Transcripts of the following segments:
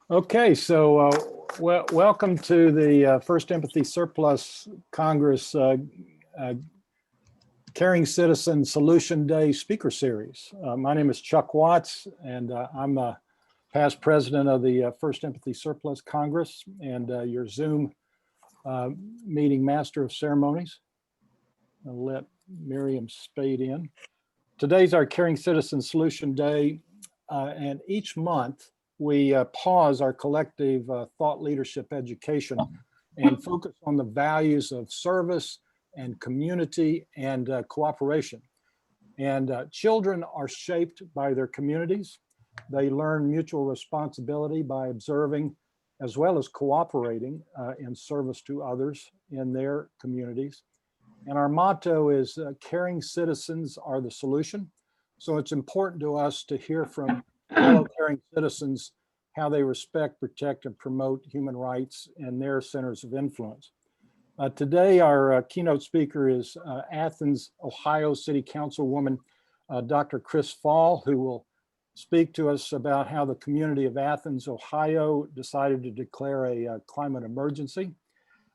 Okay, so welcome to the First Empathy Surplus Congress Caring Citizen Solution Day Speaker Series. My name is Chuck Watts, and I'm a past president of the First Empathy Surplus Congress and your Zoom meeting master of ceremonies. I'll let Miriam Spade in. Today's our Caring Citizen Solution Day, and each month we pause our collective thought leadership education and focus on the values of service and community and cooperation. And children are shaped by their communities. They learn mutual responsibility by observing as well as cooperating in service to others in their communities. And our motto is caring citizens are the solution. So it's important to us to hear from fellow caring citizens how they respect, protect, and promote human rights in their centers of influence. Today, our keynote speaker is Athens, Ohio City Councilwoman, Dr. Chris Fahl, who will speak to us about how the community of Athens, Ohio decided to declare a climate emergency.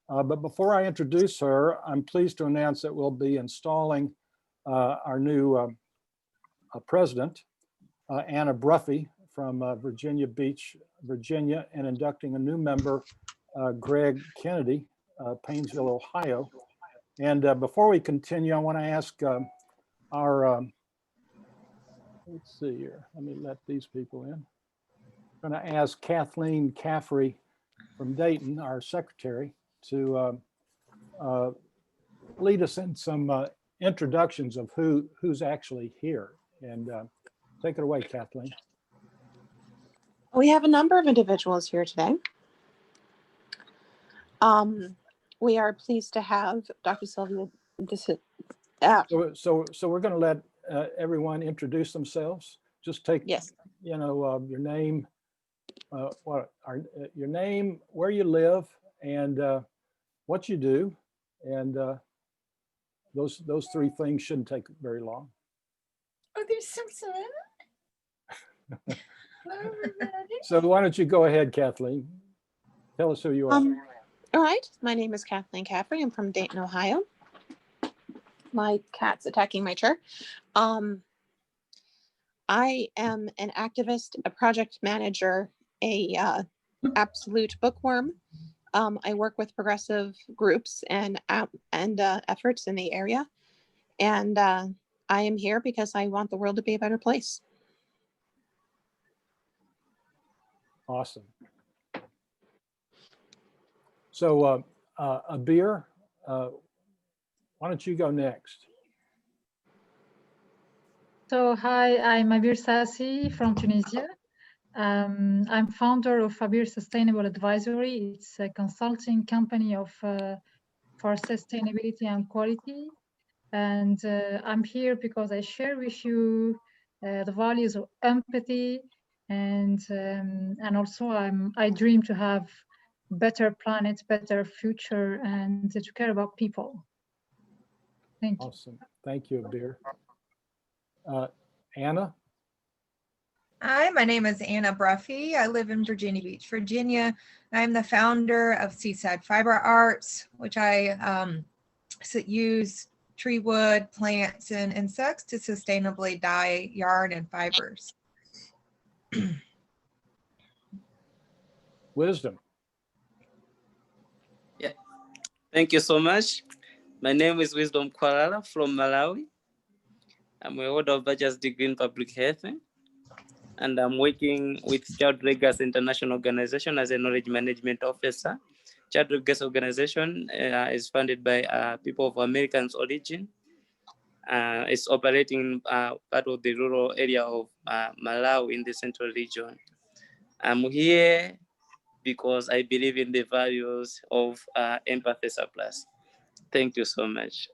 But before I introduce her, I'm pleased to announce that we'll be installing our new president, Anna Bruffey from Virginia Beach, Virginia, and inducting a new member, Greg Kennedy, Painesville, Ohio. And before we continue, I want to ask our, let's see here, let me let these people in. I'm going to ask Kathleen Caffrey from Dayton, our secretary, to lead us in some introductions of who's actually here. And take it away, Kathleen. We have a number of individuals here today. We are pleased to have Dr. Sylvia. So we're going to let everyone introduce themselves. Just take, yes, you know, your name, your name, where you live, and what you do, and those three things shouldn't take very long. Oh, there's some. So why don't you go ahead, Kathleen? Tell us who you are. All right. My name is Kathleen Caffrey. I'm from Dayton, Ohio. My cat's attacking my chair. I am an activist, a project manager, a absolute bookworm. I work with progressive groups and efforts in the area. And I am here because I want the world to be a better place. Awesome. So Abir, why don't you go next? So hi, I'm Abir Sassi from Tunisia. I'm founder of Abir Sustainable Advisory. It's a consulting company for sustainability and quality. And I'm here because I share with you the values of empathy, and also I dream to have better planet, better future, and to care about people. Thank you. Awesome. Thank you, Abir. Anna? Hi, my name is Anna Bruffey. I live in Virginia Beach, Virginia. I'm the founder of Seaside Fiber Arts, which I use tree wood, plants, and insects to sustainably dye yarn and fibers. Wisdom. Yeah, thank you so much. My name is Wisdom Kwalala from Malawi. I'm a holder of bachelor's degree in public health, and I'm working with Child Legacy International Organization as a knowledge management officer. Child Legacy Organization is funded by people of American origin. It's operating part of the rural area of Malawi in the central region. I'm here because I believe in the values of empathy surplus. Thank you so much.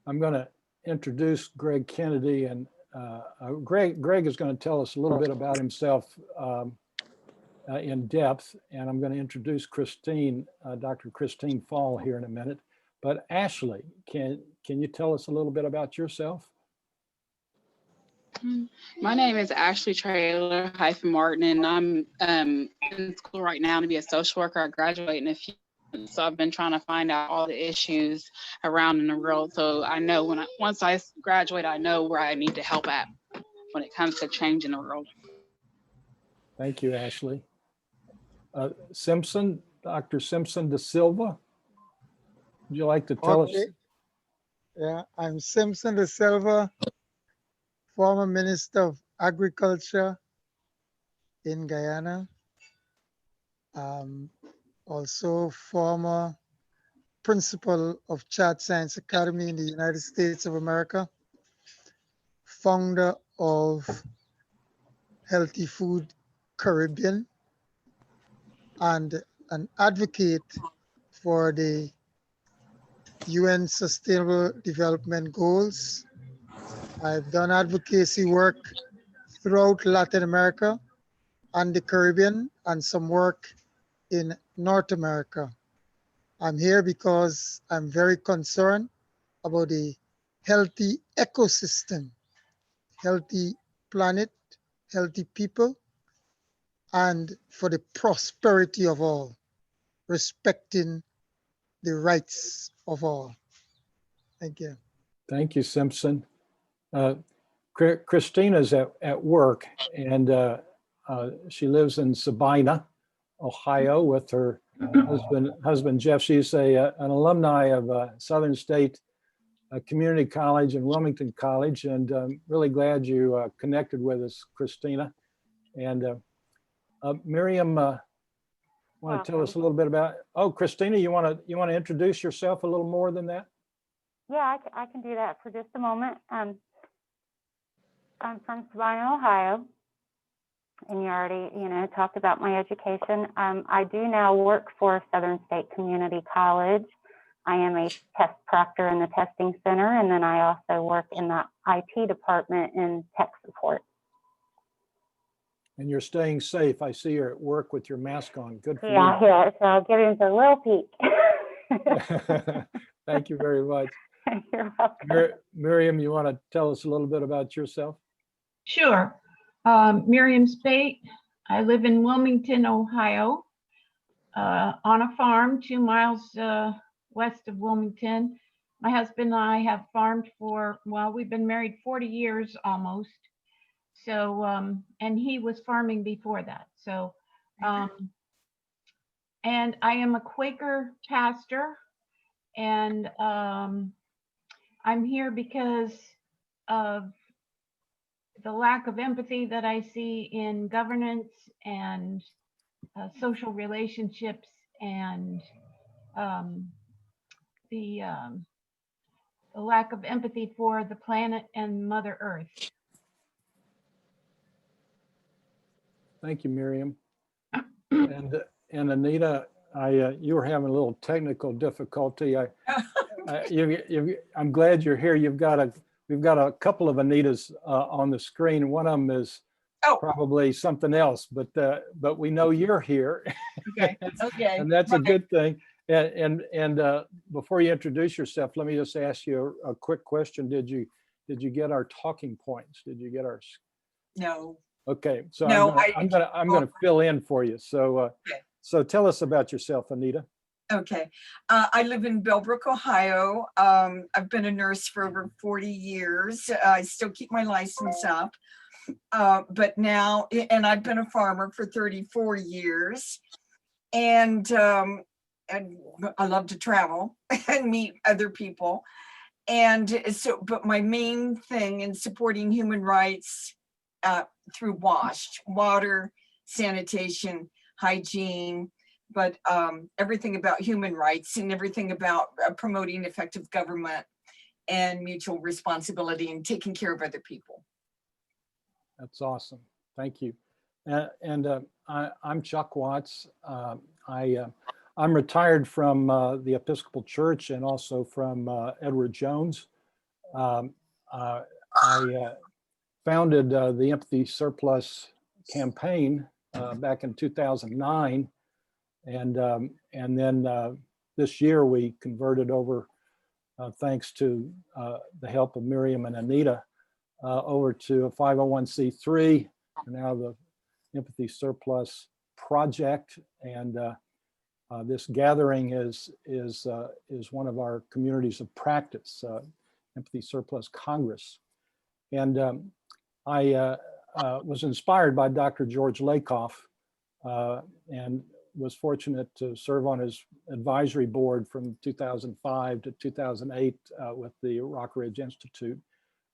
I'm going to introduce Greg Kennedy, and Greg is going to tell us a little bit about himself in depth, and I'm going to introduce Christine, Dr. Christine Fahl here in a minute. But Ashley, can you tell us a little bit about yourself? My name is Ashley Traylor-Martin, and I'm in school right now to be a social worker. I graduate in a few months, so I've been trying to find out all the issues around in the world. So I know once I graduate, I know where I need to help at when it comes to changing the world. Thank you, Ashley. Simpson, Dr. Simpson da Silva, would you like to tell us? Yeah, I'm Simpson da Silva, former Minister of Agriculture in Guyana. Also former principal of Chad Science Academy in the United States of America, founder of Healthy Food Caribbean, and an advocate for the UN Sustainable Development Goals. I've done advocacy work throughout Latin America and the Caribbean, and some work in North America. I'm here because I'm very concerned about the healthy ecosystem, healthy planet, healthy people, and for the prosperity of all, respecting the rights of all. Thank you. Thank you, Simpson. Christina's at work, and she lives in Sabina, Ohio, with her husband Jeff. She's an alumni of Southern State Community College and Wilmington College, and I'm really glad you connected with us, Christina. And Miriam, want to tell us a little bit about? Oh, Christina, you want to introduce yourself a little more than that? Yeah, I can do that for just a moment. I'm from Sabina, Ohio, and you already, talked about my education. I do now work for Southern State Community College. I am a test proctor in the testing center, and then I also work in the IT department in tech support. And you're staying safe. I see you're at work with your mask on. Good for you. Yeah, so I'll give him a little peek. Thank you very much. You're welcome. Miriam, you want to tell us a little bit about yourself? Sure. Miriam Spate. I live in Wilmington, Ohio, on a farm 2 miles west of Wilmington. My husband and I have farmed we've been married 40 years almost. So, and he was farming before that. So, and I am a Quaker pastor, and I'm here because of the lack of empathy that I see in governance and social relationships, and the lack of empathy for the planet and Mother Earth. Thank you, Miriam. And Anita, you were having a little technical difficulty. I'm glad you're here. We've got a couple of Anitas on the screen. One of them is probably something else, but we know you're here. Okay. Okay. And that's a good thing. And before you introduce yourself, let me just ask you a quick question. Did you get our talking points? Did you get our? No. Okay, so no, I'm gonna fill in for you. So okay. So tell us about yourself, Anita. Okay, I live in Bellbrook, Ohio. I've been a nurse for over 40 years. I still keep my license up, but now, and I've been a farmer for 34 years, and I love to travel and meet other people, and so. But my main thing in supporting human rights through WASH, water, sanitation, hygiene, but everything about human rights and everything about promoting effective government and mutual responsibility and taking care of other people. That's awesome. Thank you. I'm Chuck Watts. I'm retired from the Episcopal Church and also from Edward Jones. I founded the Empathy Surplus campaign back in 2009, and then this year we converted over, thanks to the help of Miriam and Anita, over to a 501c3, now the Empathy Surplus Project. And this gathering is one of our communities of practice, Empathy Surplus Congress. And I was inspired by Dr. George Lakoff and was fortunate to serve on his advisory board from 2005 to 2008 with the Rockridge Institute,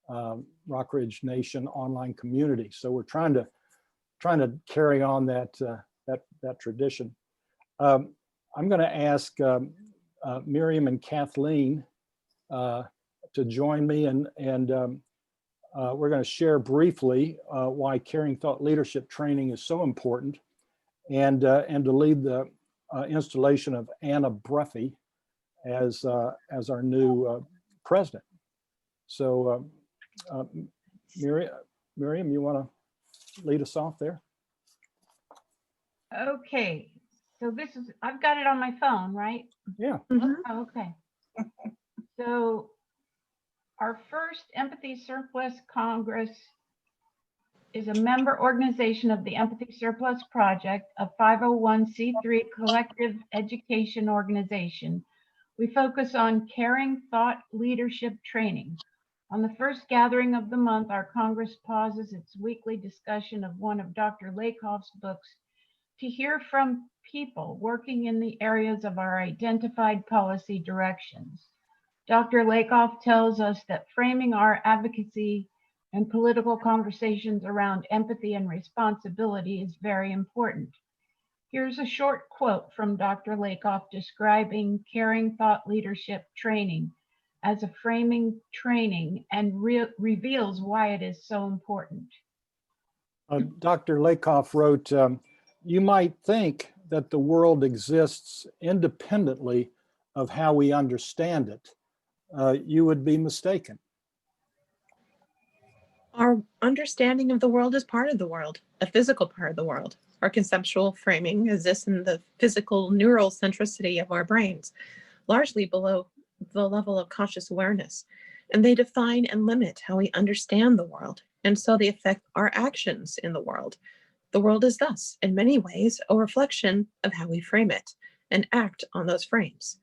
Rockridge Nation online community. So we're trying to carry on that tradition. I'm going to ask Miriam and Kathleen to join me, and we're going to share briefly why caring thought leadership training is so important, and to lead the installation of Anna Bruffey as our new president. So Miriam, you want to lead us off there? Okay, so I've got it on my phone, right? Yeah. Oh, okay. So our first Empathy Surplus Congress is a member organization of the Empathy Surplus Project, a 501c3 collective education organization. We focus on caring thought leadership training. On the first gathering of the month, our Congress pauses its weekly discussion of one of Dr. Lakoff's books to hear from people working in the areas of our identified policy directions. Dr. Lakoff tells us that framing our advocacy and political conversations around empathy and responsibility is very important. Here's a short quote from Dr. Lakoff describing caring thought leadership training as a framing training and reveals why it is so important. Dr. Lakoff wrote, you might think that the world exists independently of how we understand it. You would be mistaken. Our understanding of the world is part of the world, a physical part of the world. Our conceptual framing exists in the physical neural centricity of our brains, largely below the level of conscious awareness. And they define and limit how we understand the world, and so they affect our actions in the world. The world is thus, in many ways, a reflection of how we frame it and act on those frames,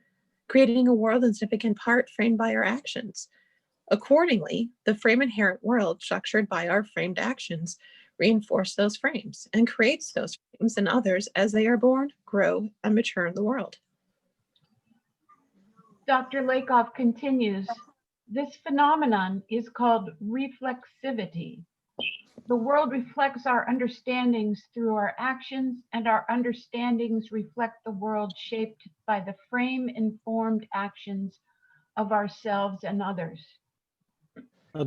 creating a world in significant part framed by our actions. Accordingly, the frame inherent world structured by our framed actions reinforce those frames and creates those frames in others as they are born, grow, and mature in the world. Dr. Lakoff continues, this phenomenon is called reflexivity. The world reflects our understandings through our actions, and our understandings reflect the world shaped by the frame-informed actions of ourselves and others.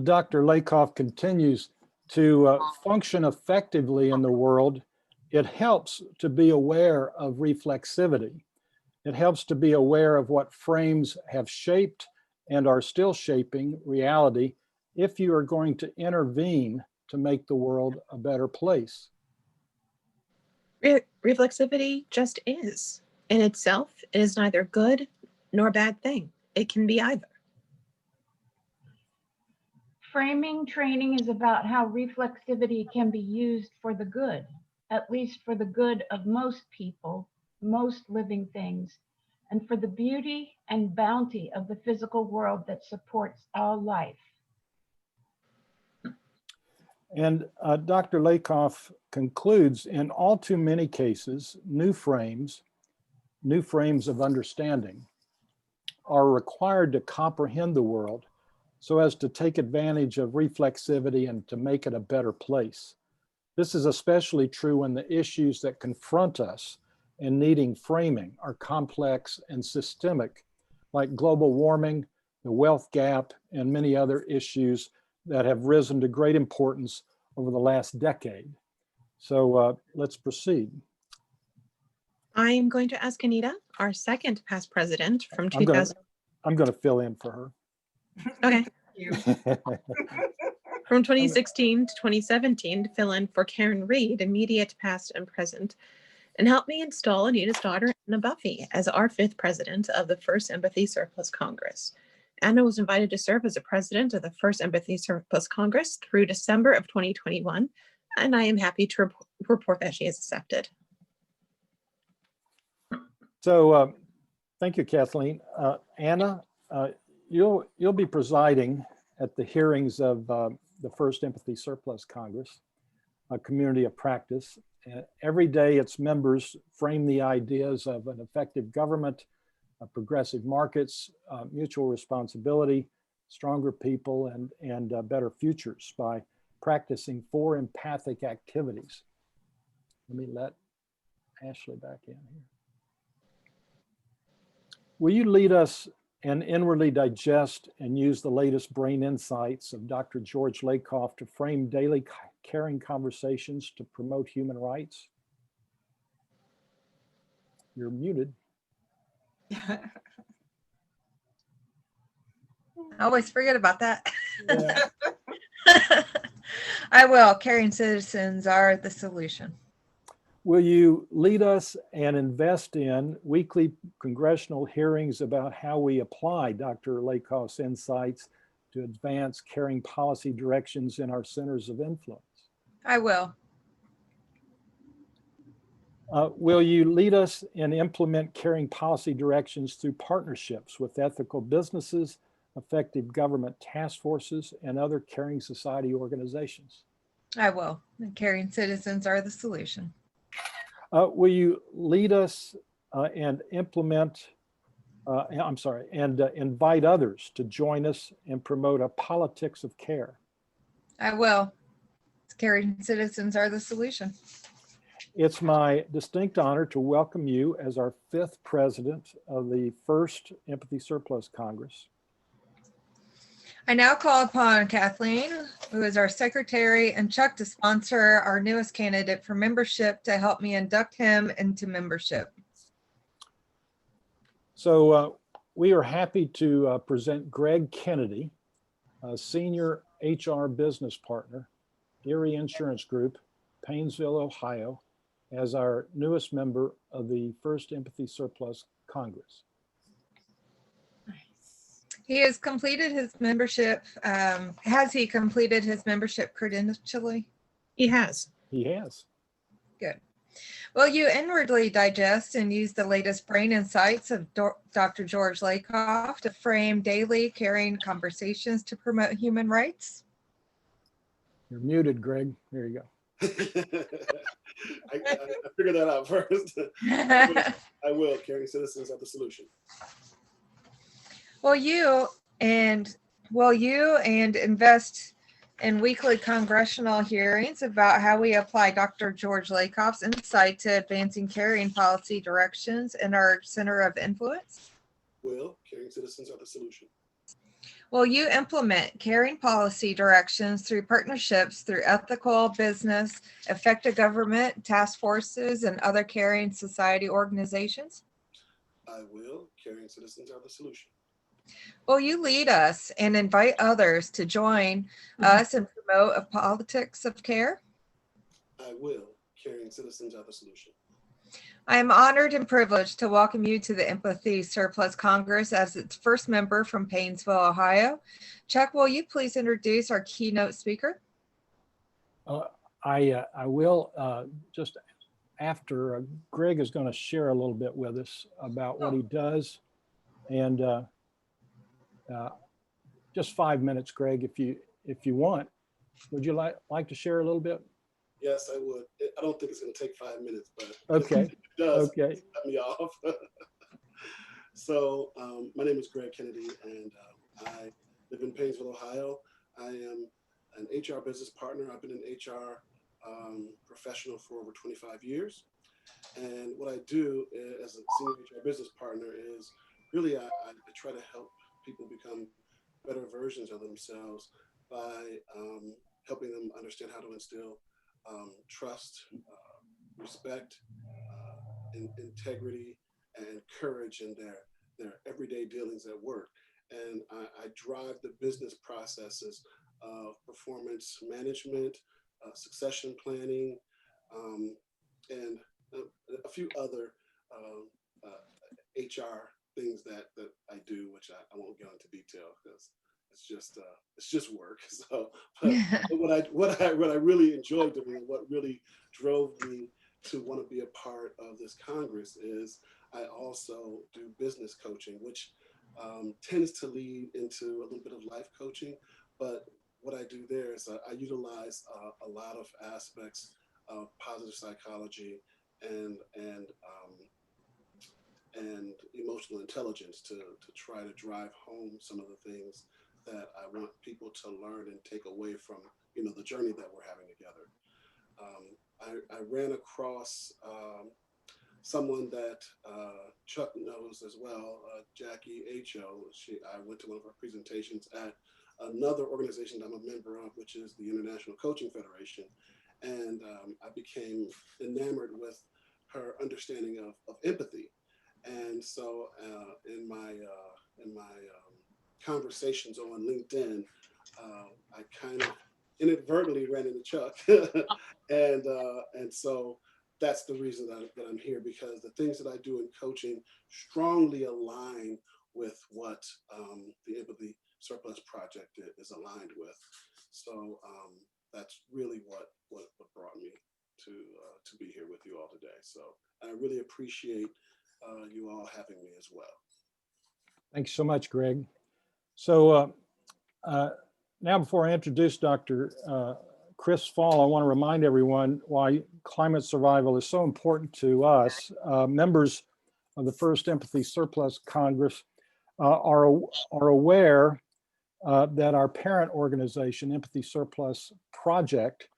Dr. Lakoff continues, to function effectively in the world, it helps to be aware of reflexivity. It helps to be aware of what frames have shaped and are still shaping reality if you are going to intervene to make the world a better place. Reflexivity just is. In itself, it is neither good nor bad thing. It can be either. Framing training is about how reflexivity can be used for the good, at least for the good of most people, most living things, and for the beauty and bounty of the physical world that supports all life. And Dr. Lakoff concludes, in all too many cases, new frames of understanding are required to comprehend the world so as to take advantage of reflexivity and to make it a better place. This is especially true when the issues that confront us in needing framing are complex and systemic, like global warming, the wealth gap, and many other issues that have risen to great importance over the last decade. So let's proceed. I am going to ask Anita, our second past president from 2000. I'm going to fill in for her. Okay. From 2016 to 2017 to fill in for Karen Reed, immediate past and present, and help me install Anita's daughter, Anna Bruffey, as our fifth president of the first Empathy Surplus Congress. Anna was invited to serve as the president of the First Empathy Surplus Congress through December of 2021, and I am happy to report that she has accepted. So thank you, Kathleen. Anna, you'll be presiding at the hearings of the First Empathy Surplus Congress, a community of practice. Every day its members frame the ideas of an effective government, progressive markets, mutual responsibility, stronger people, and better futures by practicing 4 empathic activities. Let me let Ashley back in here. Will you lead us and inwardly digest and use the latest brain insights of Dr. George Lakoff to frame daily caring conversations to promote human rights? You're muted. I always forget about that. Yeah. I will. Caring citizens are the solution. Will you lead us and invest in weekly congressional hearings about how we apply Dr. Lakoff's insights to advance caring policy directions in our centers of influence? I will. Will you lead us and implement caring policy directions through partnerships with ethical businesses, effective government task forces, and other caring society organizations? I will. And caring citizens are the solution. Will you lead us and implement, and invite others to join us and promote a politics of care? I will. Caring citizens are the solution. It's my distinct honor to welcome you as our 5th president of the First Empathy Surplus Congress. I now call upon Kathleen, who is our secretary, and Chuck to sponsor our newest candidate for membership to help me induct him into membership. So we are happy to present Greg Kennedy, a senior HR business partner, Erie Insurance Group, Painesville, Ohio, as our newest member of the First Empathy Surplus Congress. He has completed his membership. Has he completed his membership credentially? He has. He has. Good. Will you inwardly digest and use the latest brain insights of Dr. George Lakoff to frame daily caring conversations to promote human rights? You're muted, Greg. There you go. I figured that out first. I will. Caring citizens are the solution. Will you and invest in weekly congressional hearings about how we apply Dr. George Lakoff's insight to advancing caring policy directions in our center of influence? Will. Caring citizens are the solution. Will you implement caring policy directions through partnerships through ethical business, effective government, task forces, and other caring society organizations? I will. Caring citizens are the solution. Will you lead us and invite others to join us and promote a politics of care? I will. Caring citizens are the solution. I am honored and privileged to welcome you to the Empathy Surplus Congress as its first member from Painesville, Ohio. Chuck, will you please introduce our keynote speaker? I will just after Greg is going to share a little bit with us about what he does, and just 5 minutes, Greg, if you want. Would you like to share a little bit? Yes, I would. I don't think it's going to take 5 minutes, but okay. If it does, okay. Cut me off. So my name is Greg Kennedy, and I live in Painesville, Ohio. I am an HR business partner. I've been an HR professional for over 25 years. And what I do as a senior HR business partner is really I try to help people become better versions of themselves by helping them understand how to instill trust, respect, integrity, and courage in their everyday dealings at work. And I drive the business processes of performance management, succession planning, and a few other HR things that I do, which I won't go into detail because it's just work. So, but what I really enjoy doing, and what really drove me to want to be a part of this Congress, is I also do business coaching, which tends to lead into a little bit of life coaching. But what I do there is I utilize a lot of aspects of positive psychology and emotional intelligence to try to drive home some of the things that I want people to learn and take away from, the journey that we're having together. I ran across someone that Chuck knows as well, Jackie H.O. I went to one of her presentations at another organization I'm a member of, which is the International Coaching Federation. And I became enamored with her understanding of empathy. And so in my conversations on LinkedIn, I kind of inadvertently ran into Chuck. and so that's the reason that I'm here, because the things that I do in coaching strongly align with what the Empathy Surplus Project is aligned with. So that's really what brought me to be here with you all today. So I really appreciate you all having me as well. Thanks so much, Greg. So now, before I introduce Dr. Chris Fahl, I want to remind everyone why climate survival is so important to us. Members of the First Empathy Surplus Congress are aware that our parent organization, Empathy Surplus Project,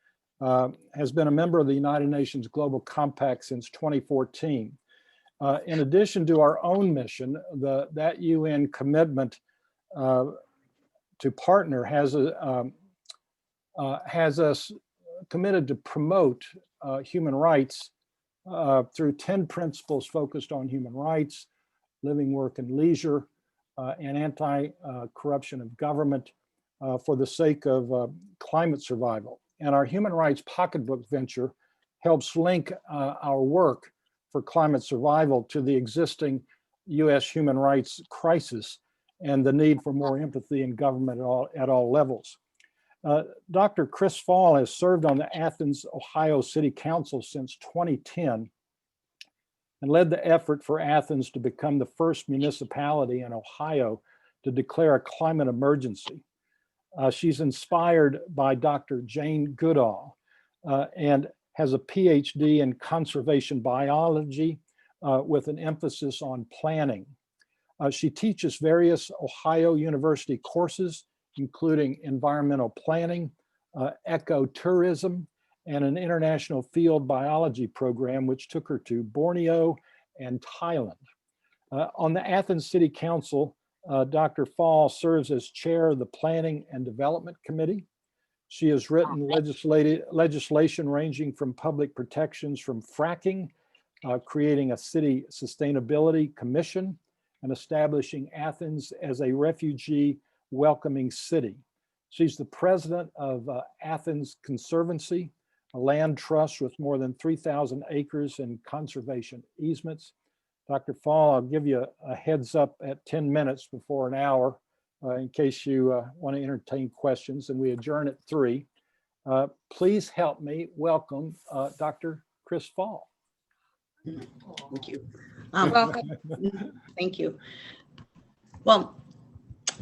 has been a member of the United Nations Global Compact since 2014. In addition to our own mission, that UN commitment to partner has us committed to promote human rights through 10 principles focused on human rights, living, work, and leisure, and anti-corruption of government for the sake of climate survival. And our Human Rights Pocketbook venture helps link our work for climate survival to the existing US human rights crisis and the need for more empathy in government at all levels. Dr. Chris Fahl has served on the Athens, Ohio City Council since 2010 and led the effort for Athens to become the first municipality in Ohio to declare a climate emergency. She's inspired by Dr. Jane Goodall and has a PhD in conservation biology with an emphasis on planning. She teaches various Ohio University courses, including environmental planning, ecotourism, and an international field biology program, which took her to Borneo and Thailand. On the Athens City Council, Dr. Fahl serves as chair of the Planning and Development Committee. She has written legislation ranging from public protections from fracking, creating a city sustainability commission, and establishing Athens as a refugee welcoming city. She's the president of Athens Conservancy, a land trust with more than 3,000 acres in conservation easements. Dr. Fahl, I'll give you a heads up at 10 minutes before an hour in case you want to entertain questions, and we adjourn at 3. Please help me welcome Dr. Chris Fahl. Thank you. Welcome. Thank you. Well,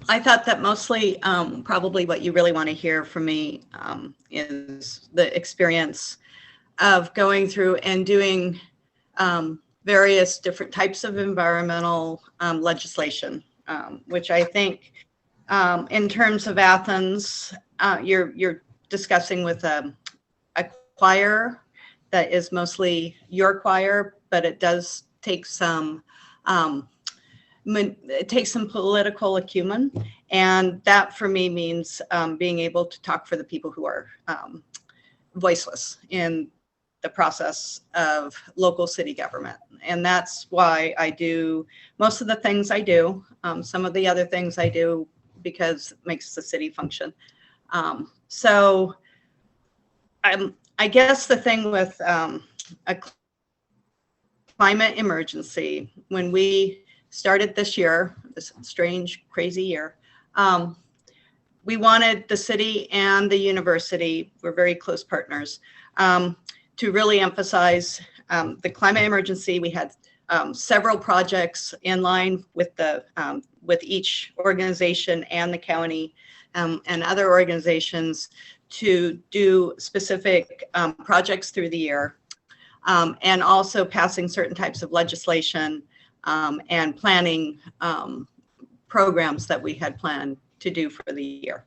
I thought that mostly probably what you really want to hear from me is the experience of going through and doing various different types of environmental legislation, which I think in terms of Athens, you're discussing with a choir that is mostly your choir, but it does take some political acumen, and that for me means being able to talk for the people who are voiceless in the process of local city government. And that's why I do most of the things I do. Some of the other things I do because it makes the city function. So I guess the thing with a climate emergency, when we started this year, this strange, crazy year. We wanted the city and the university, we're very close partners, to really emphasize the climate emergency. We had several projects in line with each organization and the county and other organizations to do specific projects through the year, and also passing certain types of legislation and planning programs that we had planned to do for the year.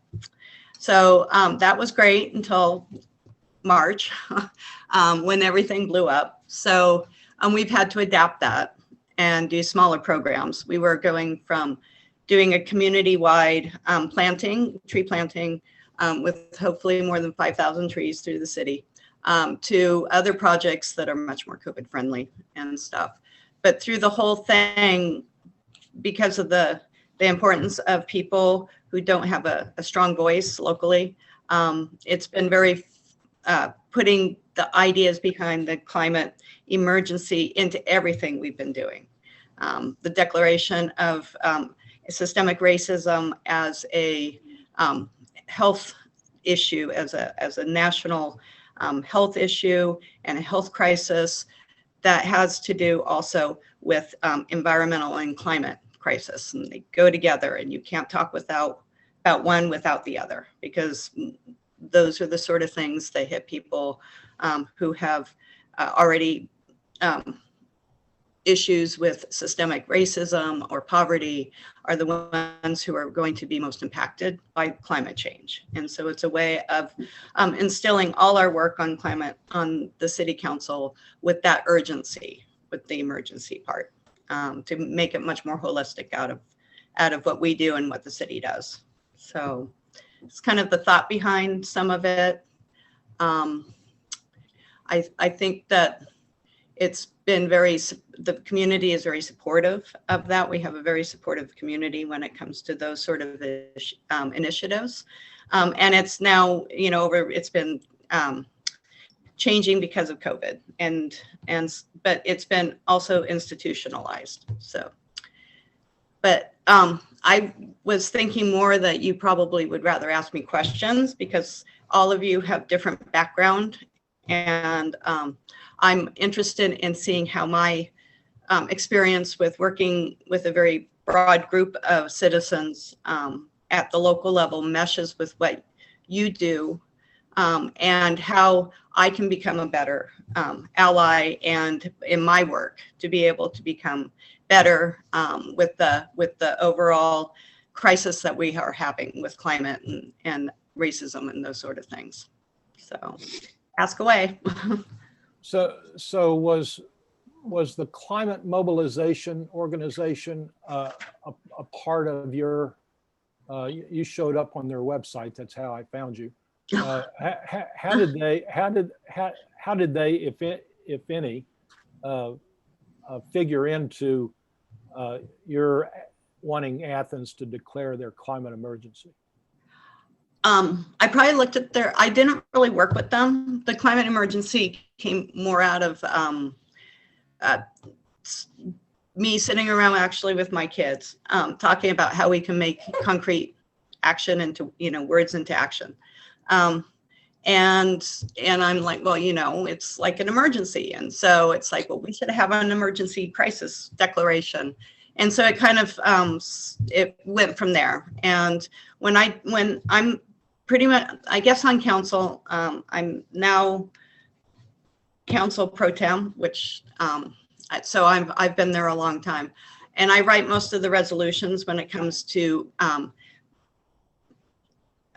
So that was great until March when everything blew up. So we've had to adapt that and do smaller programs. We were going from doing a community-wide tree planting with hopefully more than 5,000 trees through the city, to other projects that are much more COVID friendly and stuff. But through the whole thing, because of the importance of people who don't have a strong voice locally, it's been very putting the ideas behind the climate emergency into everything we've been doing. The declaration of systemic racism as a health issue, as a national health issue and a health crisis that has to do also with environmental and climate crisis, and they go together, and you can't talk about one without the other, because those are the sort of things that hit people who have already issues with systemic racism or poverty, are the ones who are going to be most impacted by climate change. And so it's a way of instilling all our work on climate on the city council with that urgency, with the emergency part, to make it much more holistic out of what we do and what the city does. So it's kind of the thought behind some of it. I think that it's been the community is very supportive of that. We have a very supportive community when it comes to those sort of initiatives. And it's now, it's been changing because of COVID, but it's been also institutionalized. So, but I was thinking more that you probably would rather ask me questions, because all of you have different background, and I'm interested in seeing how my experience with working with a very broad group of citizens at the local level meshes with what you do, and how I can become a better ally and in my work to be able to become better with the overall crisis that we are having with climate and racism and those sort of things. So ask away. So was the climate mobilization organization a part of your? You showed up on their website. That's how I found you. How did they, if any, figure into your wanting Athens to declare their climate emergency? I probably looked at I didn't really work with them. The climate emergency came more out of me sitting around actually with my kids, talking about how we can make concrete action into, words into action. And I'm like, well, it's like an emergency. And so it's like, well, we should have an emergency crisis declaration. And so it kind of, it went from there. And when I'm pretty much, I guess on council, I'm now council pro tem, which, so I've been there a long time, and I write most of the resolutions when it comes to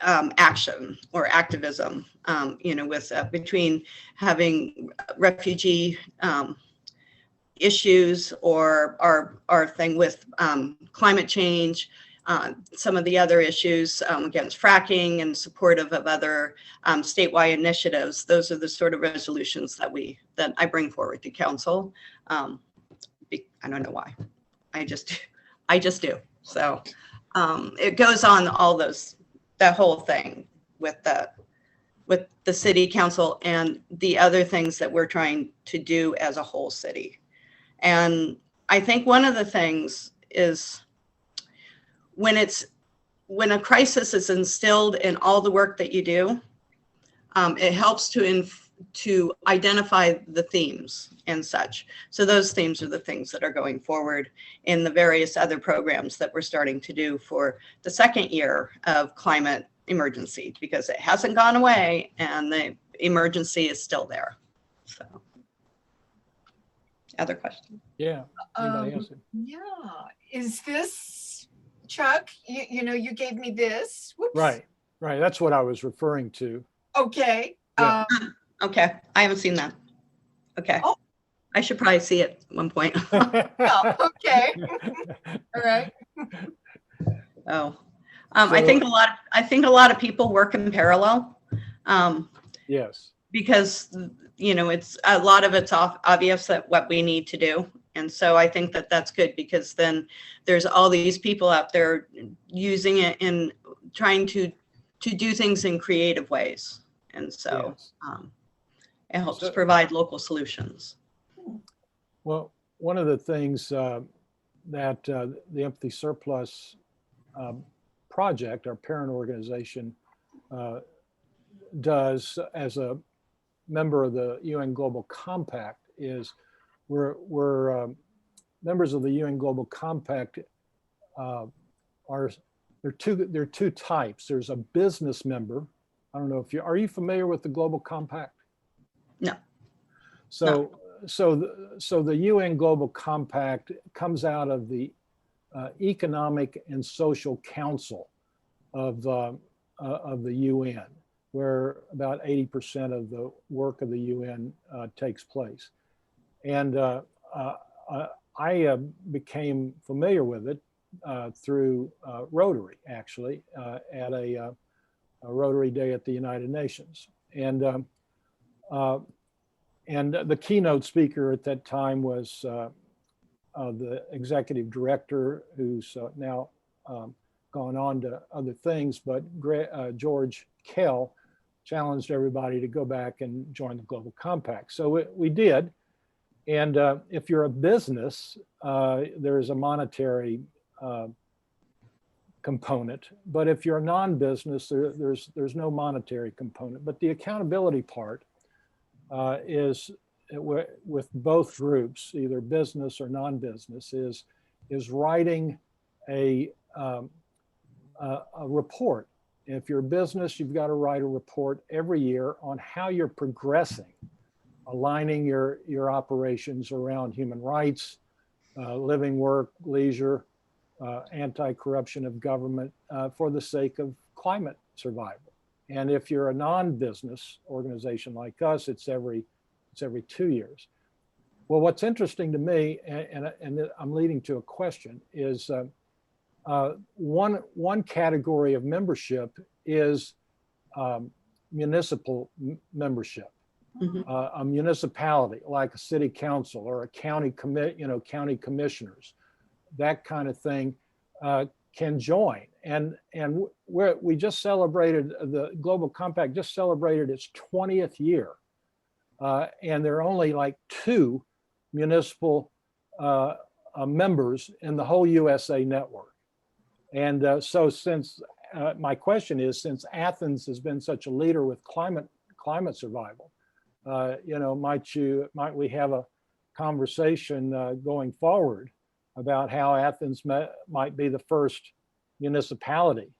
action or activism, with between having refugee issues or our thing with climate change, some of the other issues against fracking and supportive of other statewide initiatives. Those are the sort of resolutions that I bring forward to council. I don't know why. I just do. So it goes on all that whole thing with the city council and the other things that we're trying to do as a whole city. And I think one of the things is when a crisis is instilled in all the work that you do, it helps to identify the themes and such. So those themes are the things that are going forward in the various other programs that we're starting to do for the second year of climate emergency, because it hasn't gone away and the emergency is still there. So, other questions? Yeah. Anybody else? Yeah. Is this, Chuck, you know, you gave me this. Whoops. Right. That's what I was referring to. Okay. Yeah. Okay, I haven't seen that. Okay. Oh. I should probably see it at one point. Yeah, okay. All right. Oh, I think a lot of people work in parallel. Yes. Because, you know, it's a lot of it's obvious that what we need to do. And so I think that that's good, because then there's all these people out there using it and trying to do things in creative ways. And so Yes. it helps provide local solutions. Well, one of the things that the Empathy Surplus project, our parent organization, does as a member of the UN Global Compact is we're members of the UN Global Compact. There are two types. There's a business member. I don't know if are you familiar with the Global Compact? No. So the UN Global Compact comes out of the Economic and Social Council of the UN, where about 80% of the work of the UN takes place. And I became familiar with it through Rotary, actually, at a Rotary Day at the United Nations. And the keynote speaker at that time was the executive director, who's now gone on to other things, but George Kell challenged everybody to go back and join the Global Compact. So we did. And if you're a business, there's a monetary component. But if you're a non-business, there's no monetary component. But the accountability part is with both groups, either business or non-business, is writing a report. If you're a business, you've got to write a report every year on how you're progressing, aligning your operations around human rights, living, work, leisure, anti-corruption of government for the sake of climate survival. And if you're a non-business organization like us, it's every 2 years. Well, what's interesting to me, and I'm leading to a question, is one category of membership is municipal membership. Mm-hmm. A municipality like a city council or a county county commissioners, that kind of thing can join. And we just celebrated, the Global Compact just celebrated its 20th year. And there are only like 2 municipal members in the whole USA network. And so since my question is, since Athens has been such a leader with climate survival, might we have a conversation going forward about how Athens might be the first municipality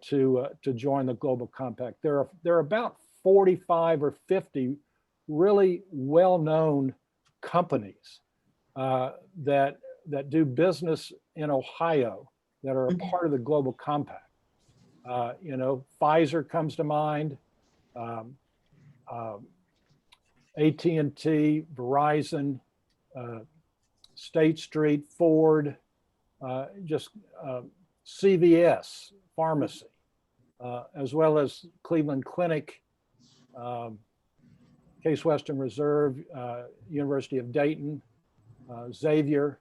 to join the Global Compact? There are about 45 or 50 really well-known companies that do business in Ohio that are a part of the Global Compact. Pfizer comes to mind, AT&T, Verizon, State Street, Ford, CVS Pharmacy, as well as Cleveland Clinic, Case Western Reserve, University of Dayton, Xavier,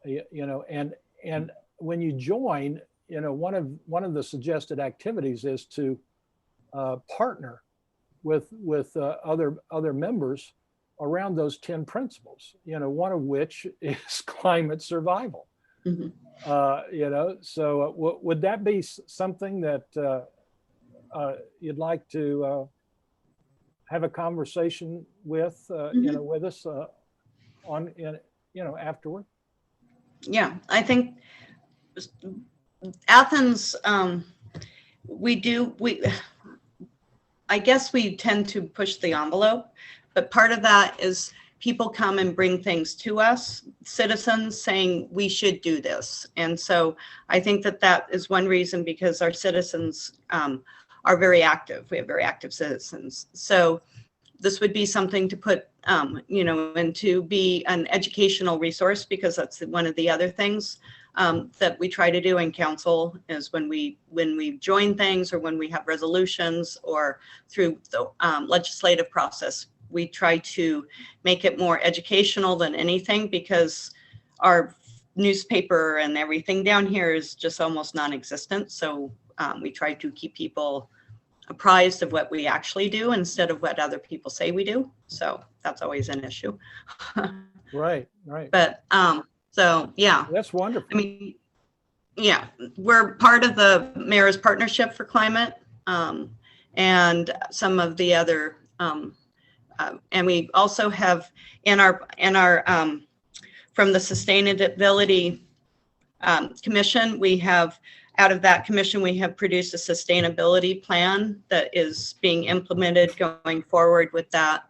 and when you join, one of the suggested activities is to partner with other members around those 10 principles, one of which is climate survival. Mhm. You know, so would that be something that you'd like to have a conversation with, you know, with us on, you know, afterward? Yeah, I think Athens, I guess we tend to push the envelope, but part of that is people come and bring things to us, citizens saying we should do this. And so I think that that is one reason, because our citizens are very active. We have very active citizens. So this would be something to put, you know, and to be an educational resource, because that's one of the other things that we try to do in council is when we join things, or when we have resolutions, or through the legislative process, we try to make it more educational than anything, because our newspaper and everything down here is just almost non-existent. So we try to keep people apprised of what we actually do instead of what other people say we do. So that's always an issue. Right, right. But so yeah, that's wonderful. I mean, yeah, we're part of the Mayor's Partnership for Climate, and some of the other, and we also have in our from the Sustainability Commission, we have, out of that commission, we have produced a sustainability plan that is being implemented going forward with that.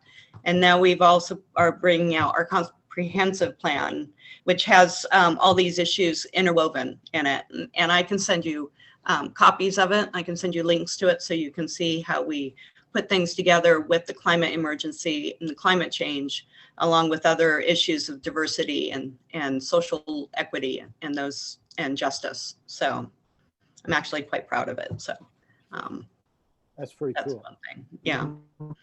And now we've also are bringing out our comprehensive plan, which has all these issues interwoven in it. And I can send you copies of it. I can send you links to it so you can see how we put things together with the climate emergency and the climate change, along with other issues of diversity and social equity and those and justice. So I'm actually quite proud of it. So that's pretty that's cool. one thing. Yeah.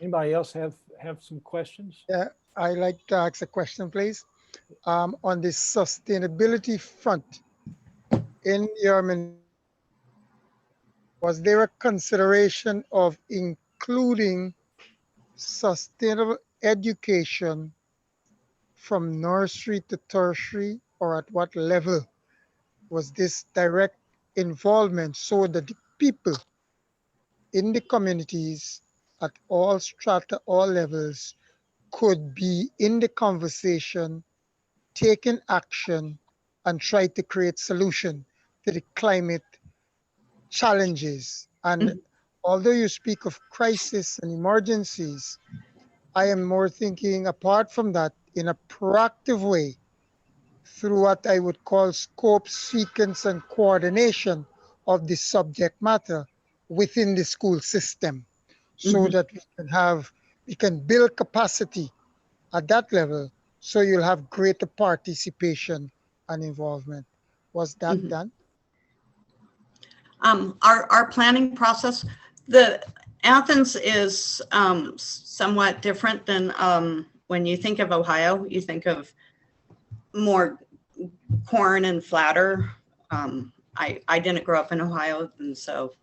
Anybody else have some questions? Yeah, I'd like to ask a question, please. On the sustainability front, in your, was there a consideration of including sustainable education from nursery to tertiary, or at what level was this direct involvement, so that the people in the communities at all strata, all levels, could be in the conversation, taking action, and try to create solution to the climate challenges? And although you speak of crisis and emergencies, I am more thinking, apart from that, in a proactive way, through what I would call scope, sequence, and coordination of the subject matter within the school system, so that we can build capacity at that level, so you'll have greater participation and involvement. Was that done? Our planning process, the Athens is somewhat different than when you think of Ohio, you think of more corn and flatter. I didn't grow up in Ohio, and so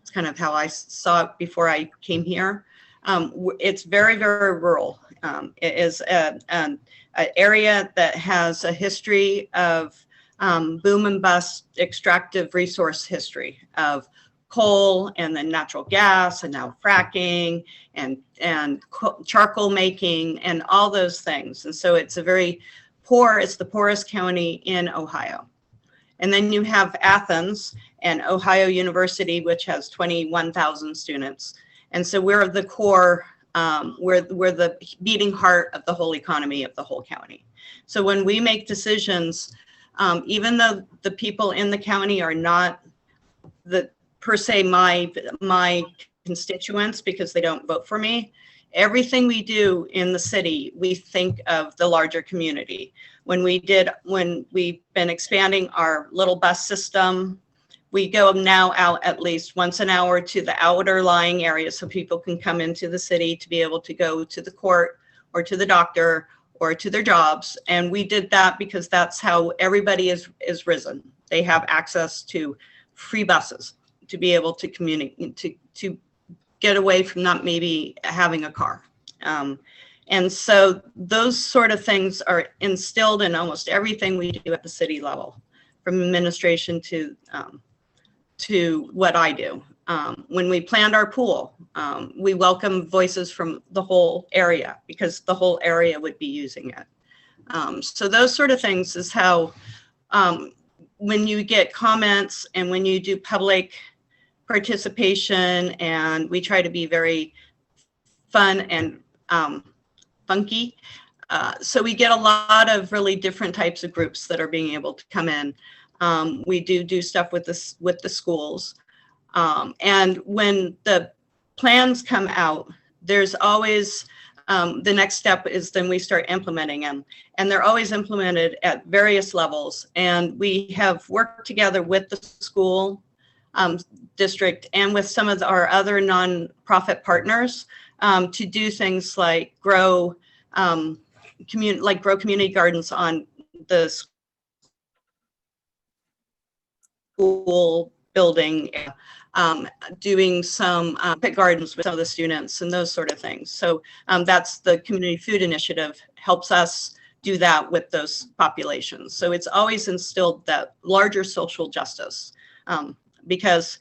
it's kind of how I saw it before I came here. It's very, very rural. It is an area that has a history of boom and bust extractive resource history of coal and then natural gas, and now fracking and charcoal making and all those things. And so it's a very poor, it's the poorest county in Ohio. And then you have Athens and Ohio University, which has 21,000 students. And so we're the core, we're the beating heart of the whole economy of the whole county. So when we make decisions, even though the people in the county are not per se my constituents, because they don't vote for me, everything we do in the city, we think of the larger community. When we've been expanding our little bus system, we go now out at least once an hour to the outer lying areas, so people can come into the city to be able to go to the court or to the doctor or to their jobs. And we did that because that's how everybody is risen. They have access to free buses to be able to communicate, to get away from not maybe having a car. And so those sort of things are instilled in almost everything we do at the city level. from administration to what I do. When we planned our pool, we welcome voices from the whole area because the whole area would be using it. So those sort of things is how, when you get comments and when you do public participation, and we try to be very fun and funky. So we get a lot of really different types of groups that are being able to come in. We do stuff with the schools. And when the plans come out, there's always, the next step is then we start implementing them. And they're always implemented at various levels. And we have worked together with the school district and with some of our other nonprofit partners to do things like grow community gardens on the school building, doing some pit gardens with some of the students and those sort of things. So that's the community food initiative, helps us do that with those populations. So it's always instilled that larger social justice, because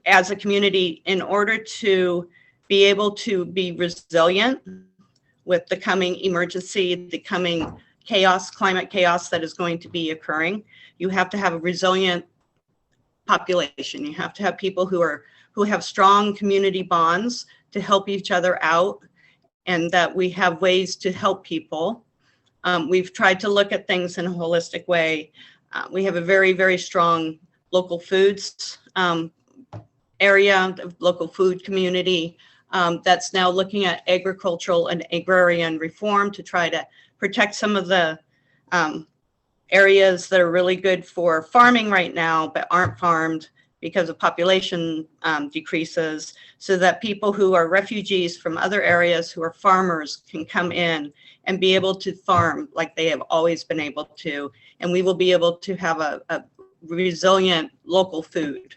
as a community, in order to be able to be resilient with the coming emergency, the coming chaos, climate chaos that is going to be occurring, you have to have a resilient population. You have to have people who have strong community bonds to help each other out, and that we have ways to help people. We've tried to look at things in a holistic way. We have a very, very strong local foods area, the local food community that's now looking at agricultural and agrarian reform to try to protect some of the areas that are really good for farming right now, but aren't farmed because of population decreases, so that people who are refugees from other areas who are farmers can come in and be able to farm like they have always been able to. And we will be able to have a resilient local food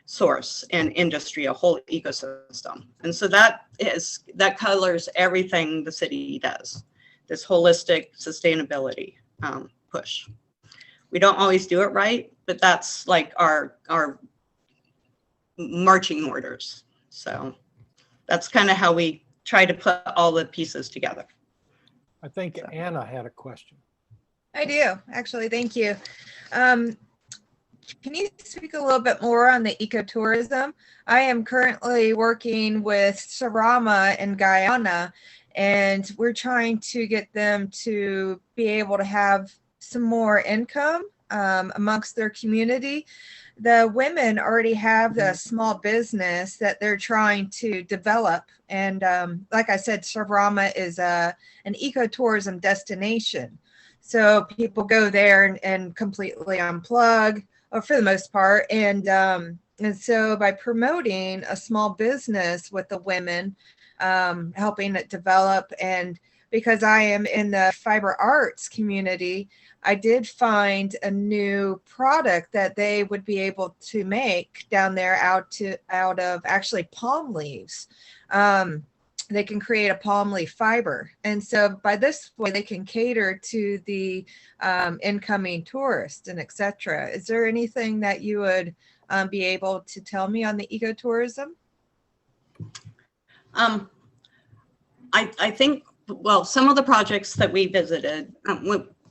source and industry, a whole ecosystem. And so that colors everything the city does, this holistic sustainability push. We don't always do it right, but that's like our marching orders. So that's kind of how we try to put all the pieces together. I think Anna had a question. I do, actually. Thank you. Can you speak a little bit more on the ecotourism? I am currently working with Sarama in Guyana, and we're trying to get them to be able to have some more income amongst their community. The women already have a small business that they're trying to develop. And like I said, Sarama is an ecotourism destination. So people go there and completely unplug, or for the most part. And so by promoting a small business with the women, helping it develop, and because I am in the fiber arts community, I did find a new product that they would be able to make down there out of actually palm leaves. They can create a palm leaf fiber. And so by this way, they can cater to the incoming tourists and et cetera. Is there anything that you would be able to tell me on the ecotourism? I think, well, some of the projects that we visited,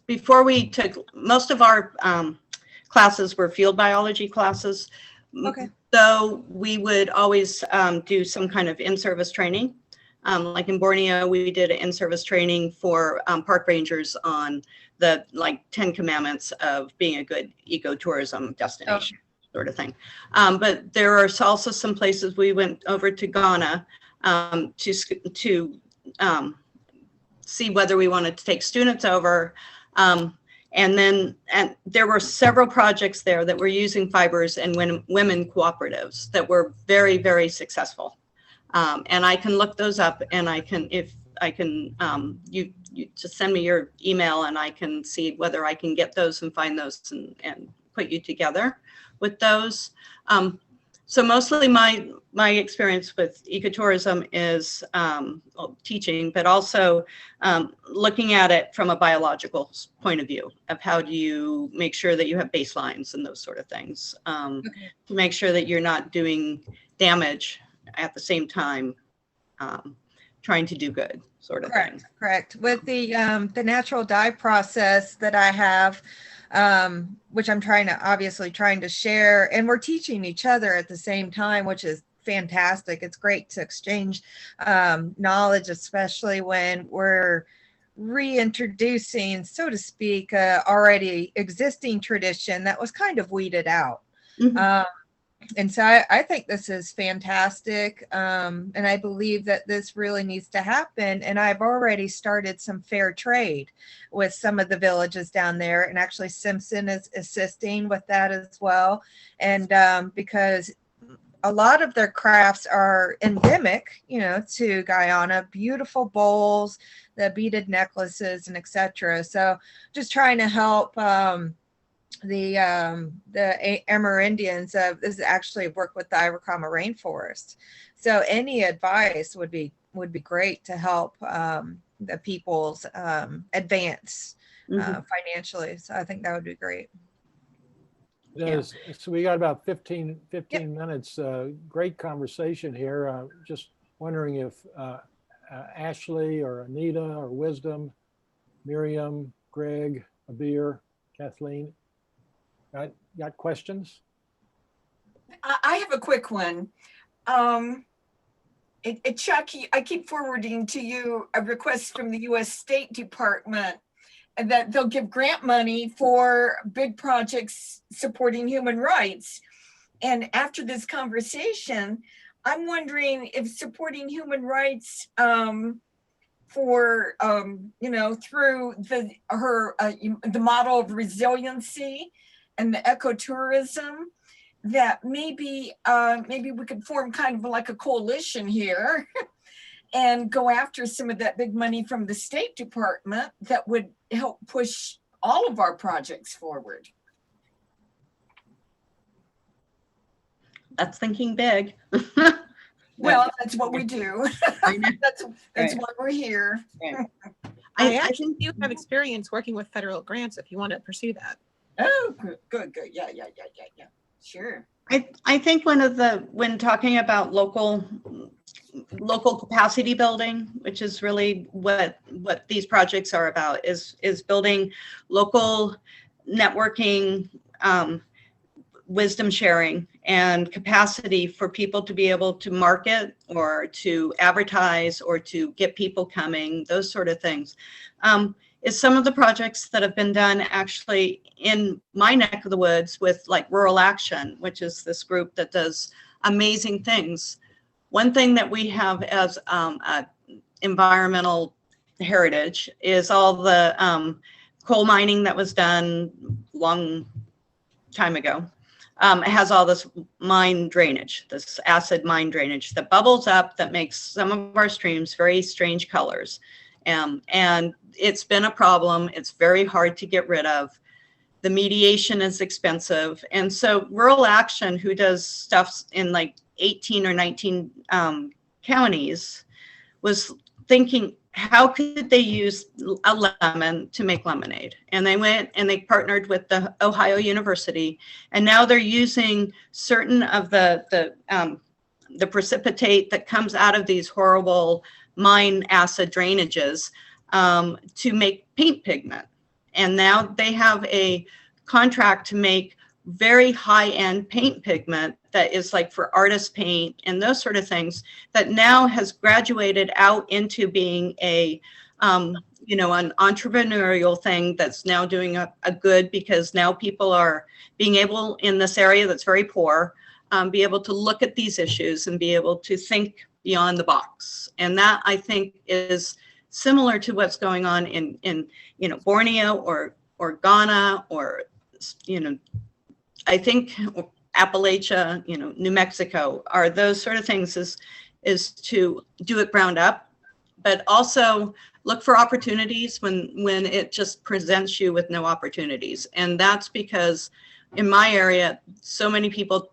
before we took, most of our classes were field biology classes. Okay. So we would always do some kind of in-service training. Like in Borneo, we did an in-service training for park rangers on the 10 commandments of being a good ecotourism destination, sort of thing. But there are also some places we went over to Ghana to see whether we wanted to take students over. And there were several projects there that were using fibers and women cooperatives that were very, very successful. And I can look those up, and you just send me your email and I can see whether I can get those and find those and put you together with those. So mostly my experience with ecotourism is well, teaching, but also looking at it from a biological point of view of how do you make sure that you have baselines and those sort of things to make sure that you're not doing damage at the same time trying to do good sort of thing. Correct. With the natural dye process that I have, which I'm obviously trying to share, and we're teaching each other at the same time, which is fantastic. It's great to exchange knowledge, especially when we're reintroducing, so to speak, already existing tradition that was kind of weeded out. And so I think this is fantastic. And I believe that this really needs to happen. And I've already started some fair trade with some of the villages down there. And actually Simpson is assisting with that as well. And because a lot of their crafts are endemic, to Guyana, beautiful bowls, the beaded necklaces, and etc. So just trying to help the Amerindians. This is actually work with the Iracama rainforest. So any advice would be great to help the peoples advance financially. So I think that would be great. It is. So we got about 15 minutes. Great conversation here. Just wondering if Ashley or Anita or Wisdom, Miriam, Greg, Abir, Kathleen, got questions? I have a quick one. Chuck, I keep forwarding to you a request from the U.S. State Department that they'll give grant money for big projects supporting human rights. And after this conversation, I'm wondering if supporting human rights for through the model of resiliency and the ecotourism, that maybe we could form kind of like a coalition here and go after some of that big money from the State Department that would help push all of our projects forward. That's thinking big. Well, that's what we do. That's why we're here. I actually do have experience working with federal grants if you want to pursue that. Oh, good. Yeah. Sure. I think when talking about local capacity building, which is really what these projects are about, is building local networking, wisdom sharing, and capacity for people to be able to market or to advertise or to get people coming, those sort of things. Is some of the projects that have been done actually in my neck of the woods with like Rural Action, which is this group that does amazing things. One thing that we have as environmental heritage is all the coal mining that was done long time ago. It has all this mine drainage, this acid mine drainage that bubbles up that makes some of our streams very strange colors. And it's been a problem. It's very hard to get rid of. The mediation is expensive. And so Rural Action, who does stuff in like 18 or 19 counties, was thinking, how could they use a lemon to make lemonade? And they went and they partnered with the Ohio University. And now they're using certain of the precipitate that comes out of these horrible mine acid drainages to make paint pigment. And now they have a contract to make very high-end paint pigment that is like for artist paint and those sort of things, that now has graduated out into being an entrepreneurial thing that's now doing a good, because now people are being able in this area that's very poor, be able to look at these issues and be able to think beyond the box. And that, I think, is similar to what's going on in Borneo or Ghana, or I think Appalachia, New Mexico, are those sort of things, is to do it ground up, but also look for opportunities when it just presents you with no opportunities. And that's because in my area, so many people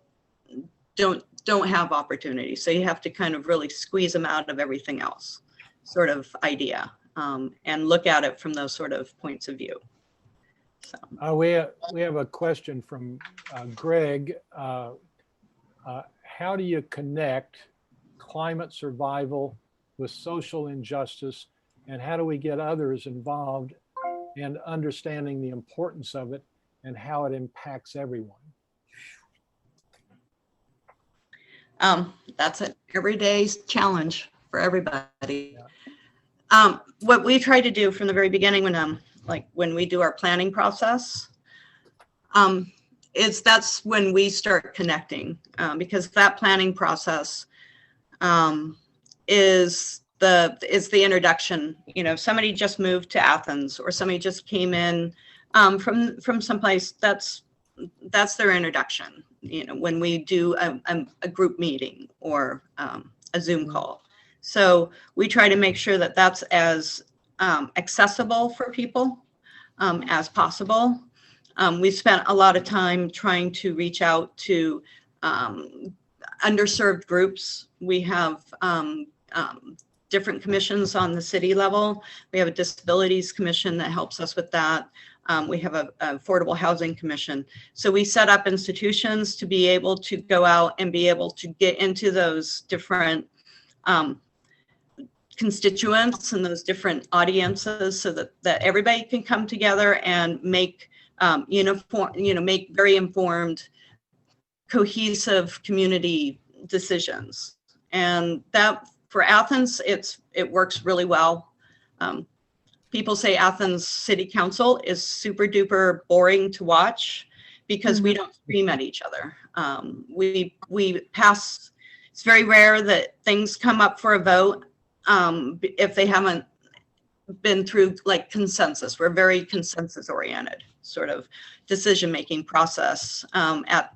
don't have opportunities. So you have to kind of really squeeze them out of everything else sort of idea, and look at it from those sort of points of view. So. We have a question from Greg. How do you connect climate survival with social injustice, and how do we get others involved in understanding the importance of it and how it impacts everyone? That's an everyday challenge for everybody. What we try to do from the very beginning when we do our planning process, that's when we start connecting, because that planning process is the introduction. You know, if somebody just moved to Athens or somebody just came in from someplace, that's their introduction. You know, when we do a group meeting or a Zoom call. So we try to make sure that that's as accessible for people as possible. We've spent a lot of time trying to reach out to underserved groups. We have different commissions on the city level. We have a disabilities commission that helps us with that. We have an affordable housing commission. So we set up institutions to be able to go out and be able to get into those different constituents and those different audiences, so that everybody can come together and make make very informed, cohesive community decisions. And that for Athens, it works really well. People say Athens City Council is super duper boring to watch because we don't scream at each other. We pass. It's very rare that things come up for a vote if they haven't been through like consensus. We're very consensus oriented sort of decision-making process at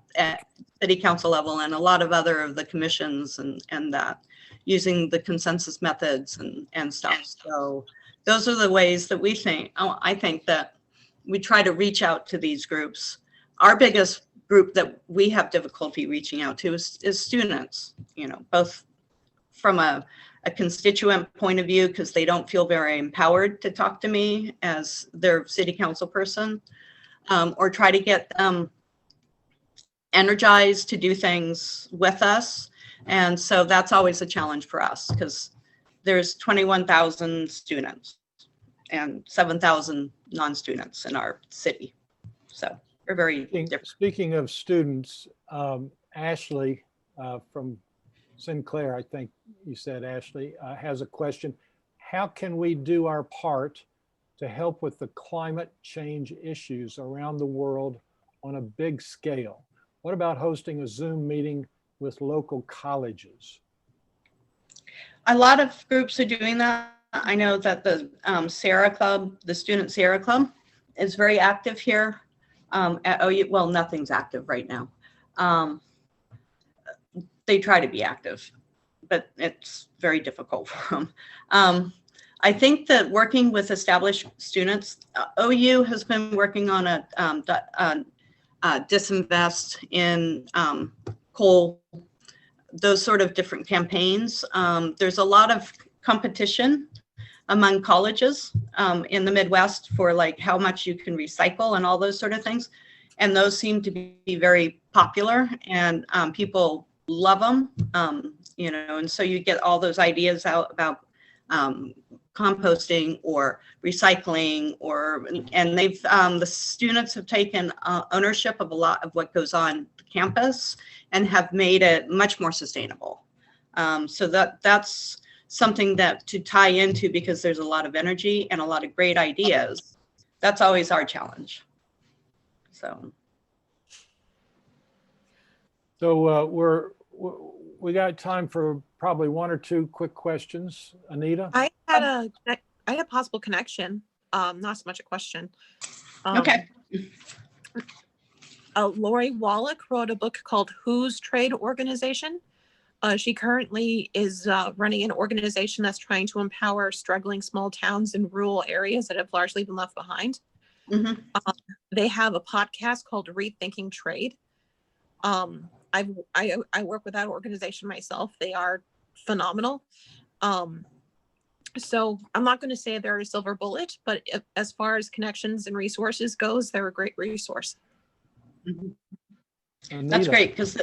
city council level, and a lot of other of the commissions and that, using the consensus methods and stuff. So those are the ways that I think that we try to reach out to these groups. Our biggest group that we have difficulty reaching out to is students, you know, both from a constituent point of view, because they don't feel very empowered to talk to me as their city council person, or try to get them energized to do things with us. And so that's always a challenge for us, because there's 21,000 students and 7,000 non-students in our city. So we're very different. Speaking of students, Ashley from Sinclair, I think you said, Ashley, has a question. How can we do our part to help with the climate change issues around the world on a big scale? What about hosting a Zoom meeting with local colleges? A lot of groups are doing that. I know that the Sierra Club, the Student Sierra Club, is very active here at OU. Well, nothing's active right now. They try to be active, but it's very difficult for them. I think that working with established students, OU has been working on a disinvest in coal, those sort of different campaigns. There's a lot of competition among colleges in the Midwest for like how much you can recycle and all those sort of things. And those seem to be very popular, and people love them, you know, and so you get all those ideas out about composting or recycling, and they've the students have taken ownership of a lot of what goes on campus and have made it much more sustainable. So that's something that to tie into, because there's a lot of energy and a lot of great ideas. That's always our challenge. So we got time for probably one or two quick questions. Anita? I had a possible connection, not so much a question. Okay. Lori Wallach wrote a book called Whose Trade Organization. She currently is running an organization that's trying to empower struggling small towns in rural areas that have largely been left behind. They have a podcast called Rethinking Trade. I work with that organization myself. They are phenomenal. So I'm not going to say they're a silver bullet, but as far as connections and resources goes, they're a great resource. That's great, because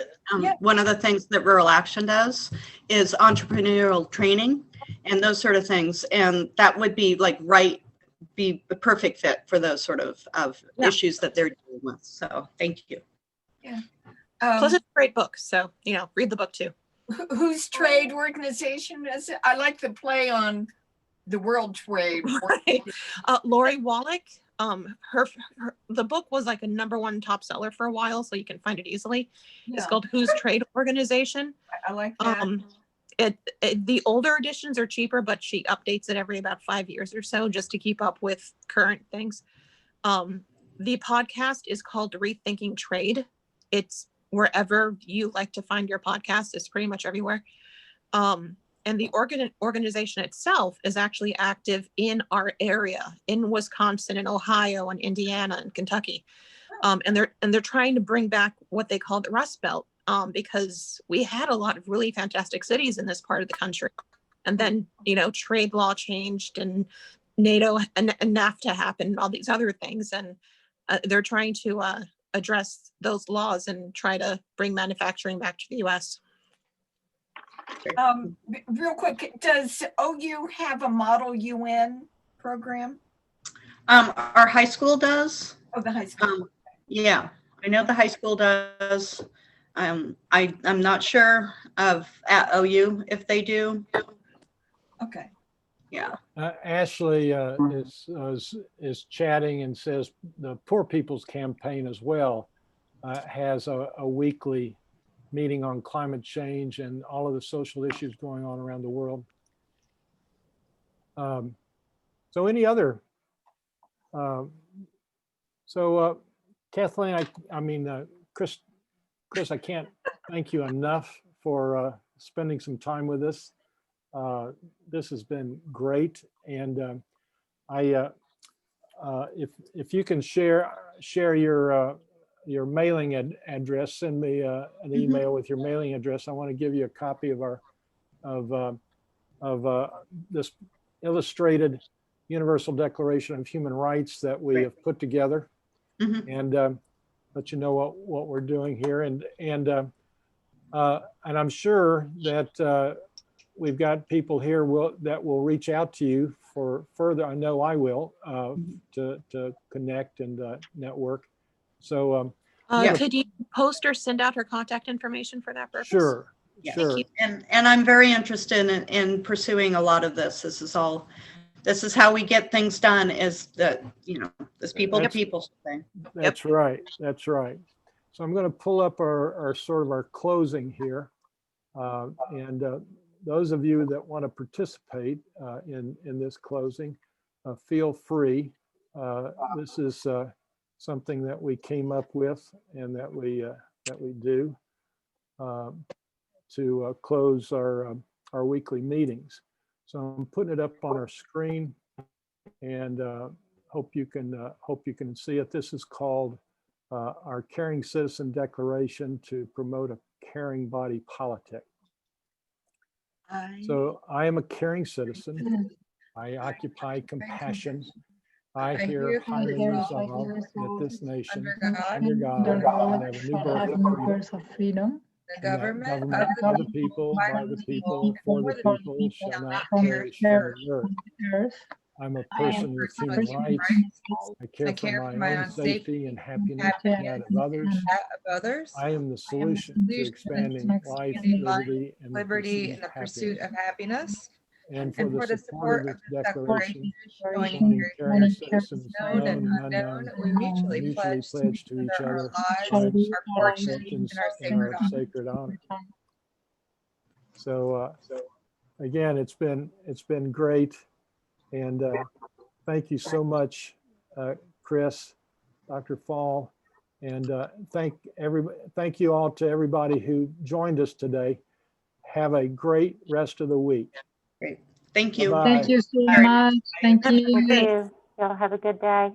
one of the things that Rural Action does is entrepreneurial training and those sort of things. And that would be like be the perfect fit for those sort of issues that they're dealing with. So thank you. Yeah. Plus it's a great book. So, read the book too. Whose trade organization is it? I like the play on the World Trade. Right. Lori Wallach, the book was like a #1 top seller for a while, so you can find it easily. Yeah. It's called Whose Trade Organization. I like that. The older editions are cheaper, but she updates it every about 5 years or so just to keep up with current things. The podcast is called Rethinking Trade. It's wherever you like to find your podcast. It's pretty much everywhere. And the organization itself is actually active in our area, in Wisconsin and Ohio and Indiana and Kentucky. And they're trying to bring back what they call the Rust Belt, because we had a lot of really fantastic cities in this part of the country. And then, trade law changed and NATO and NAFTA happened and all these other things. And they're trying to address those laws and try to bring manufacturing back to the U.S. Real quick, does OU have a model UN program? Our high school does. Oh, the high school. Yeah, I know the high school does. I'm not sure at OU if they do. Okay. Yeah. Ashley is chatting and says the Poor People's Campaign as well has a weekly meeting on climate change and all of the social issues going on around the world. So any other? Kathleen, Chris, I can't thank you enough for spending some time with us. This has been great, and if you can share your mailing address, send me an email with your mailing address. I want to give you a copy of this illustrated Universal Declaration of Human Rights that we have put together, and let you know what we're doing here, and I'm sure that we've got people here that will reach out to you for further. I know I will to connect and network. So could you post or send out her contact information for that purpose? Sure. Yes. Sure. And I'm very interested in pursuing a lot of this. This is how we get things done, is that, this people to people thing. That's right. That's right. So I'm going to pull up our sort of our closing here. And those of you that want to participate in this closing, feel free. This is something that we came up with and that we do to close our weekly meetings. So I'm putting it up on our screen, and hope you can see it. This is called our Caring Citizen Declaration to Promote a Caring Body Politic. So I am a caring citizen. I occupy compassion. I hear highly resolved that this nation, under God, and have a new birth of freedom. The government of the people, by the people, for the people, shall not perish from the earth. I'm a person with human rights. I care for my own safety and happiness and that of others. I am the solution to expanding life, liberty, and the pursuit of happiness. And for the support of this declaration, joining caring citizens known and unknown, we mutually pledge to each other our fortunes and our sacred honor. So again, it's been great, and thank you so much, Chris, Dr. Fahl, and thank you all to everybody who joined us today. Have a great rest of the week. Great. Thank you. Bye-bye. Thank you so much. Thank you. Thank you. Y'all have a good day.